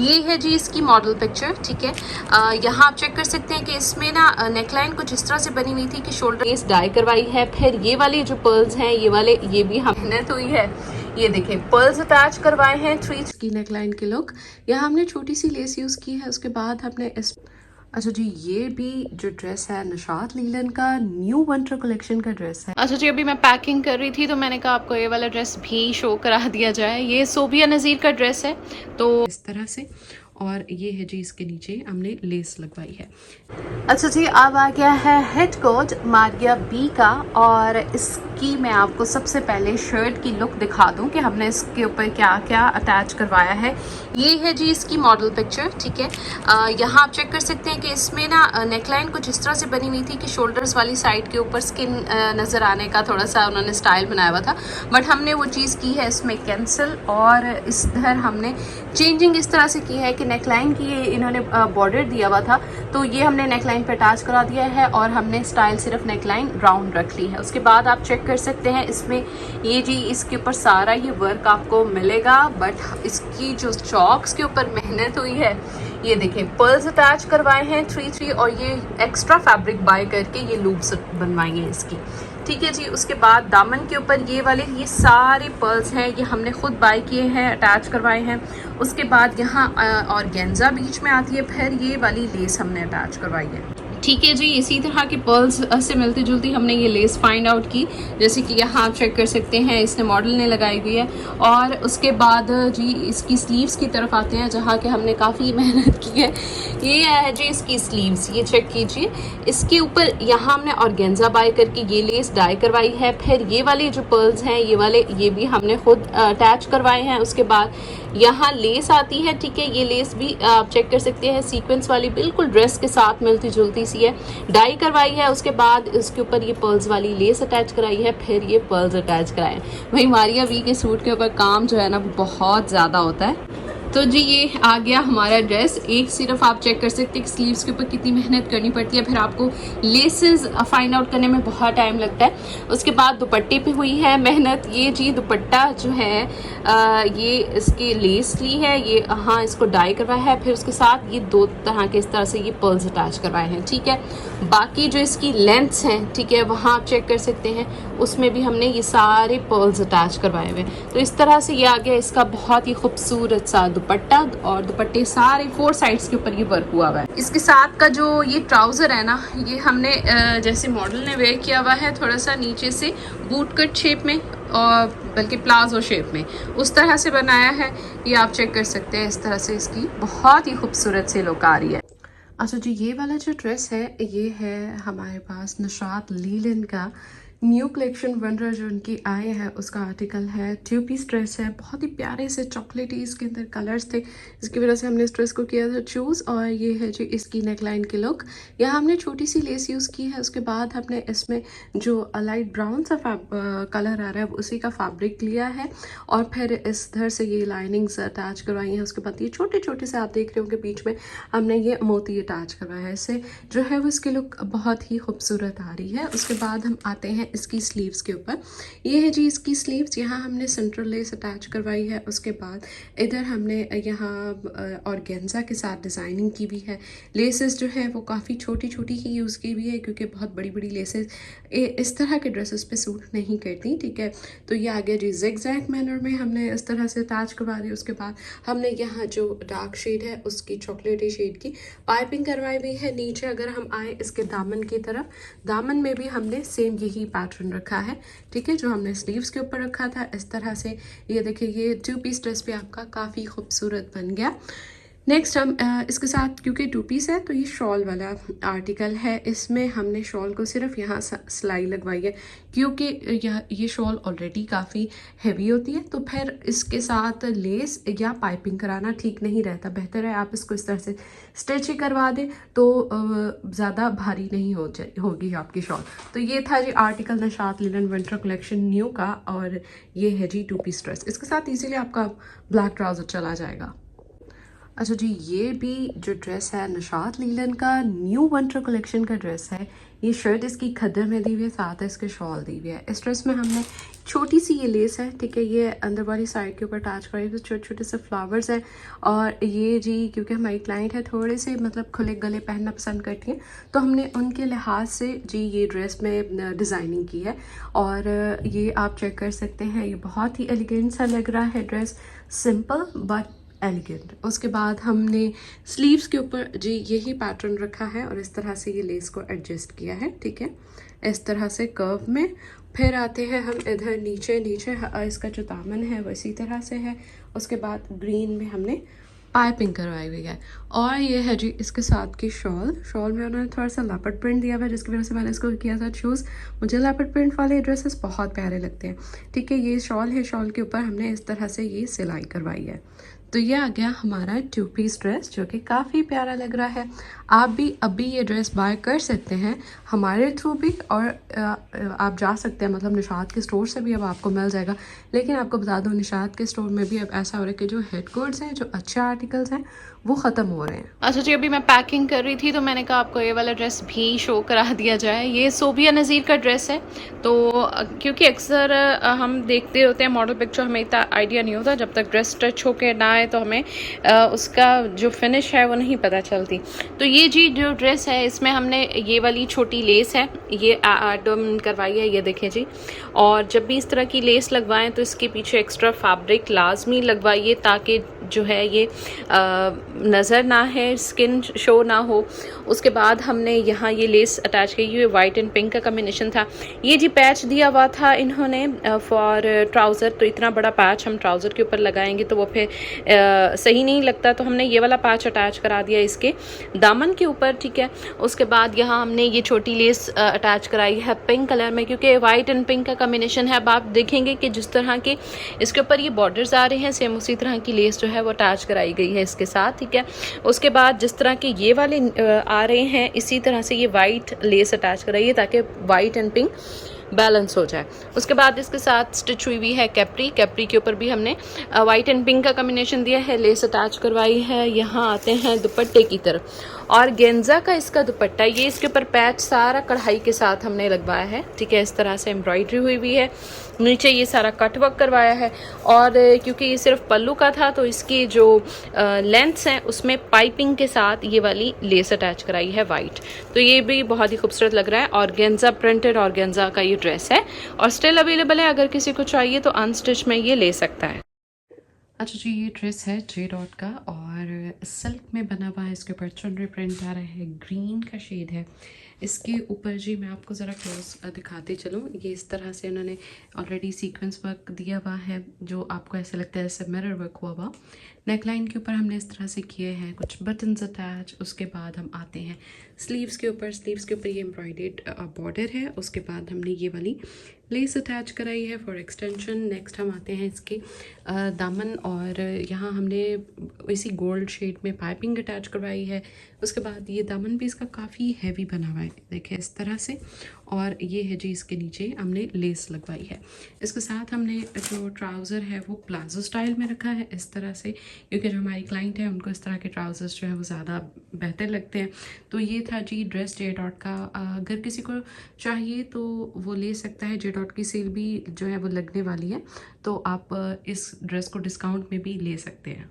ये है जी इसकी मॉडल पिक्चर, ठीक है। यहाँ आप चेक कर सकते हैं कि इसमें ना नेकलाइन कुछ इस तरह से बनी हुई थी कि शोल्डर लेस डाई करवाई है। फिर ये वाले जो पर्ल्स हैं ये वाले, ये भी हम मेहनत हुई है। ये देखें पर्ल्स अटैच करवाए हैं 3 की नेकलाइन के लुक। यहाँ हमने छोटी सी लेस यूज़ की है। उसके बाद हमने इस अच्छा जी, ये भी जो ड्रेस है निशात लीलन का न्यू विंटर कलेक्शन का ड्रेस है। अच्छा जी, अभी मैं पैकिंग कर रही थी तो मैंने कहा आपको ये वाला ड्रेस भी शो करा दिया जाए। ये सोबिया नज़ीर का ड्रेस है तो इस तरह से, और ये है जी इसके नीचे हमने लेस लगवाई है। अच्छा जी, अब आ गया है हेड कोट मारिया बी का, और इसकी मैं आपको सबसे पहले शर्ट की लुक दिखा दूं कि हमने इसके ऊपर क्या क्या अटैच करवाया है। ये है जी इसकी मॉडल पिक्चर, ठीक है। यहाँ आप चेक कर सकते हैं कि इसमें ना नेकलाइन कुछ इस तरह से बनी हुई थी कि शोल्डर्स वाली साइड के ऊपर स्किन नज़र आने का थोड़ा सा उन्होंने स्टाइल बनाया हुआ था, बट हमने वो चीज़ की है इसमें कैंसिल, और इधर हमने चेंजिंग इस तरह से की है कि नेकलाइन की इन्होंने बॉर्डर दिया हुआ था तो ये हमने नेकलाइन पे अटैच करा दिया है, और हमने स्टाइल सिर्फ नेकलाइन राउंड रख ली है। उसके बाद आप चेक कर सकते हैं इसमें ये जी इसके ऊपर सारा ये वर्क आपको मिलेगा, बट इसकी जो चॉक्स के ऊपर मेहनत हुई है, ये देखें पर्ल्स अटैच करवाए हैं 3 और ये एक्स्ट्रा फैब्रिक बाय करके ये लूप्स बनवाई हैं इसकी, ठीक है जी। उसके बाद दामन के ऊपर ये वाले ये सारे पर्ल्स हैं, ये हमने खुद बाय किए हैं, अटैच करवाए हैं। उसके बाद यहाँ ऑर्गेन्जा बीच में आती है, फिर ये वाली लेस हमने अटैच करवाई है, ठीक है जी। इसी तरह के पर्ल्स से मिलती जुलती हमने ये लेस फाइंड आउट की, जैसे कि यहाँ आप चेक कर सकते हैं इसने मॉडल ने लगाई हुई है। और उसके बाद जी इसकी स्लीव्स की तरफ आते हैं जहाँ के हमने काफ़ी मेहनत की है। ये है जी इसकी स्लीव्स, ये चेक कीजिए, इसके ऊपर यहाँ हमने ऑर्गेन्जा बाय करके ये लेस डाई करवाई है। फिर ये वाले जो पर्ल्स हैं ये वाले, ये भी हमने खुद अटैच करवाए हैं। उसके बाद यहाँ लेस आती है, ठीक है, ये लेस भी आप चेक कर सकते हैं सीक्वेंस वाली, बिल्कुल ड्रेस के साथ मिलती जुलती सी है, डाई करवाई है। उसके बाद इसके ऊपर ये पर्ल्स वाली लेस अटैच कराई है, फिर ये पर्ल्स अटैच कराए हैं। वही मारिया वी के सूट के ऊपर काम जो है ना बहुत ज़्यादा होता है। तो जी ये आ गया हमारा ड्रेस। एक सिर्फ आप चेक कर सकते हैं कि स्लीव्स के ऊपर कितनी मेहनत करनी पड़ती है, फिर आपको लेसेस फाइंड आउट करने में बहुत टाइम लगता है। उसके बाद दुपट्टे पे हुई है मेहनत। ये जी दुपट्टा जो है ये इसकी लेस ली है, ये हाँ इसको डाई करवाया है, फिर उसके साथ ये 2 तरह के इस तरह से ये पर्ल्स अटैच करवाए हैं, ठीक है। बाकी जो इसकी लेंथ्स हैं, ठीक है, वहाँ आप चेक कर सकते हैं, उसमें भी हमने ये सारे पर्ल्स अटैच करवाए हुए। तो इस तरह से ये आ गया इसका बहुत ही खूबसूरत सा दुपट्टा, और दुपट्टे सारे 4 साइड्स के ऊपर ये वर्क हुआ हुआ है। इसके साथ का जो ये ट्राउज़र है ना, ये हमने जैसे मॉडल ने वेयर किया हुआ है, थोड़ा सा नीचे से बूट कट शेप में, और बल्कि प्लाजो शेप में उस तरह से बनाया है। ये आप चेक कर सकते हैं, इस तरह से इसकी बहुत ही खूबसूरत से लुक आ रही है। अच्छा जी, ये वाला जो ड्रेस है ये है हमारे पास निशात लीलन का न्यू कलेक्शन विंटर जो उनकी आए हैं उसका आर्टिकल है। 2 पीस ड्रेस है, बहुत ही प्यारे से चॉकलेटी इसके अंदर कलर्स थे, इसकी वजह से हमने इस ड्रेस को किया था चूज़। और ये है जी इसकी नेकलाइन की लुक। यहाँ हमने छोटी सी लेस यूज़ की है। उसके बाद हमने इसमें जो लाइट ब्राउन सा कलर आ रहा है उसी का फैब्रिक लिया है, और फिर इधर से ये लाइनिंग्स अटैच करवाई हैं। उसके बाद ये छोटे छोटे से आप देख रहे हो कि बीच में हमने ये मोती अटैच करवाया है, इससे जो है वो इसकी लुक बहुत ही खूबसूरत आ रही है। उसके बाद हम आते हैं इसकी स्लीव्स के ऊपर। ये है जी इसकी स्लीव्स, यहाँ हमने सेंट्रल लेस अटैच करवाई है। उसके बाद इधर हमने यहाँ ऑर्गेन्जा के साथ डिज़ाइनिंग की भी है। लेसेस जो है वो काफ़ी छोटी छोटी ही यूज़ की भी है, क्योंकि बहुत बड़ी बड़ी लेसेस इस तरह के ड्रेसेस पे सूट नहीं करती, ठीक है। तो ये आ गया जी ज़िगज़ैग मैनर में हमने इस तरह से अटैच करवा दी। उसके बाद हमने यहाँ जो डार्क शेड है उसकी चॉकलेटी शेड की पाइपिंग करवाई हुई है। नीचे अगर हम आए इसके दामन की तरफ, दामन में भी हमने सेम यही पैटर्न रखा है, ठीक है, जो हमने स्लीव्स के ऊपर रखा था इस तरह से। ये देखिए ये 2 पीस ड्रेस पे आपका काफ़ी खूबसूरत बन गया। नेक्स्ट हम इसके साथ, क्योंकि 2 पीस है तो ये शॉल वाला आर्टिकल है। इसमें हमने शॉल को सिर्फ यहाँ सिलाई लगवाई है, क्योंकि ये शॉल ऑलरेडी काफ़ी हैवी होती है, तो फिर इसके साथ लेस या पाइपिंग कराना ठीक नहीं रहता। बेहतर है आप इसको इस तरह से स्टिच ही करवा दें तो ज़्यादा भारी नहीं होगी आपकी शॉल। तो ये था जी article Nishat linen winter collection new का, और ये है जी 2 पीस ड्रेस। इसके साथ इजीली आपका ब्लैक ट्राउज़र चला जाएगा। अच्छा जी, ये भी जो ड्रेस है निशात लीलन का न्यू विंटर कलेक्शन का ड्रेस है। ये शर्ट इसकी खद्दर में दी हुई है, साथ है इसके शॉल दी हुई है। इस ड्रेस में हमने छोटी सी ये लेस है, ठीक है। ये अंदर वाली साइड के ऊपर अटैच कराई तो छोटे छोटे से फ्लावर्स हैं। और ये जी क्योंकि हमारी क्लाइंट है थोड़े से मतलब खुले गले पहनना पसंद करती हैं, तो हमने उनके लिहाज से जी ये ड्रेस में डिज़ाइनिंग की है। और ये आप चेक कर सकते हैं, ये बहुत ही एलिगेंट सा लग रहा है ड्रेस, सिंपल बट एलिगेंट। उसके बाद हमने स्लीव्स के ऊपर जी यही पैटर्न रखा है और इस तरह से ये लेस को एडजस्ट किया है, ठीक है, इस तरह से कर्व में। फिर आते हैं हम इधर नीचे इसका जो दामन है वो इसी तरह से है। उसके बाद ग्रीन में हमने पाइपिंग करवाई हुई है। और ये है जी इसके साथ की शॉल में उन्होंने थोड़ा सा लेपर्ड प्रिंट दिया हुआ है, जिसकी वजह से मैंने इसको किया था चूज़। मुझे लेपर्ड प्रिंट वाले ड्रेसेस बहुत प्यारे लगते हैं, ठीक है। ये शॉल है, शॉल के ऊपर हमने इस तरह से ये सिलाई करवाई है। तो ये आ गया हमारा 2 पीस ड्रेस, जो कि काफ़ी प्यारा लग रहा है। आप भी अभी ये ड्रेस बाय कर सकते हैं हमारे थ्रू भी, और आप जा सकते हैं मतलब निशात के स्टोर से भी अब आपको मिल जाएगा। लेकिन आपको बता दूं निशात के स्टोर में भी अब ऐसा हो रहा है कि जो हेड कोड्स हैं, जो अच्छे आर्टिकल्स हैं, वो ख़त्म हो रहे हैं। अच्छा जी, अभी मैं पैकिंग कर रही थी तो मैंने कहा आपको ये वाला ड्रेस भी शो करा दिया जाए। ये सोबिया नज़ीर का ड्रेस है। तो क्योंकि अक्सर हम देखते होते हैं मॉडल पिक्चर, हमें इतना आइडिया नहीं होता जब तक ड्रेस टच होके ना आए, तो हमें उसका जो फिनिश है वो नहीं पता चलती। तो ये जी जो ड्रेस है इसमें हमने ये वाली छोटी लेस है, ये एडम करवाई है, ये देखें जी। और जब भी इस तरह की लेस लगवाएं तो इसके पीछे एक्स्ट्रा फैब्रिक लाजमी लगवाइए, ताकि जो है ये नज़र ना है, स्किन शो ना हो। उसके बाद हमने यहाँ ये लेस अटैच की हुई, वाइट एंड पिंक का कम्बिनेशन था। ये जी पैच दिया हुआ था इन्होंने फॉर ट्राउज़र, तो इतना बड़ा पैच हम ट्राउज़र के ऊपर लगाएंगे तो वो फिर सही नहीं लगता, तो हमने ये वाला पैच अटैच करा दिया इसके दामन के ऊपर, ठीक है। उसके बाद यहाँ हमने ये छोटी लेस अटैच कराई है पिंक कलर में, क्योंकि वाइट एंड पिंक का कम्बिनेशन है। अब आप देखेंगे कि जिस तरह के इसके ऊपर ये बॉर्डर्स आ रहे हैं, सेम उसी तरह की लेस जो है वो अटैच कराई गई है इसके साथ, ठीक है। उसके बाद जिस तरह के ये वाले आ रहे हैं, इसी तरह से ये वाइट लेस अटैच कराइए ताकि वाइट एंड पिंक बैलेंस हो जाए। उसके बाद इसके साथ स्टिच हुई हुई है कैप्री के ऊपर भी हमने वाइट एंड पिंक का कम्बिनेशन दिया है, लेस अटैच करवाई है। यहाँ आते हैं दुपट्टे की तरफ, और गेंजा का इसका दुपट्टा, ये इसके ऊपर पैच सारा कढ़ाई के साथ हमने लगवाया है, ठीक है। इस तरह से एम्ब्रॉयडरी हुई हुई है, नीचे ये सारा कट वर्क करवाया है। और क्योंकि ये सिर्फ पल्लू का था तो इसकी जो लेंथ्स हैं उसमें पाइपिंग के साथ ये वाली लेस अटैच कराई है वाइट, तो ये भी बहुत ही खूबसूरत लग रहा है। और गेंजा प्रिंटेड और गेंजा का ये ड्रेस है और स्टिल अवेलेबल है, अगर किसी को चाहिए तो अनस्टिच में ये ले सकता है। अच्छा जी, ये ड्रेस है जे डॉट का और सिल्क में बना हुआ है, इसके ऊपर चुनरी प्रिंट आ रहा है, ग्रीन का शेड है इसके ऊपर जी। मैं आपको ज़रा क्लोज दिखाते चलूँ, ये इस तरह से उन्होंने ऑलरेडी सीक्वेंस वर्क दिया हुआ है, जो आपको ऐसा लगता है जैसे मिरर वर्क हुआ हुआ। नेकलाइन के ऊपर हमने इस तरह से किए हैं कुछ बटन्स अटैच। उसके बाद हम आते हैं स्लीव्स के ऊपर ये एम्ब्रॉयडेड बॉर्डर है। उसके बाद हमने ये वाली लेस अटैच कराई है फॉर एक्सटेंशन। नेक्स्ट हम आते हैं इसके दामन, और यहाँ हमने इसी गोल्ड शेड में पाइपिंग अटैच करवाई है। उसके बाद ये दामन भी इसका काफ़ी हैवी बना हुआ है, देखिए इस तरह से। और ये है जी इसके नीचे हमने लेस लगवाई है। इसके साथ हमने जो ट्राउज़र है वो प्लाजो स्टाइल में रखा है इस तरह से, क्योंकि जो हमारी क्लाइंट है उनको इस तरह के ट्राउज़र्स जो है वो ज़्यादा बेहतर लगते हैं। तो ये था जी ड्रेस जे डॉट का। अगर किसी को चाहिए तो वो ले सकता है, जे डॉट की सेल भी जो है वो लगने वाली है, तो आप इस ड्रेस को डिस्काउंट में भी ले सकते हैं।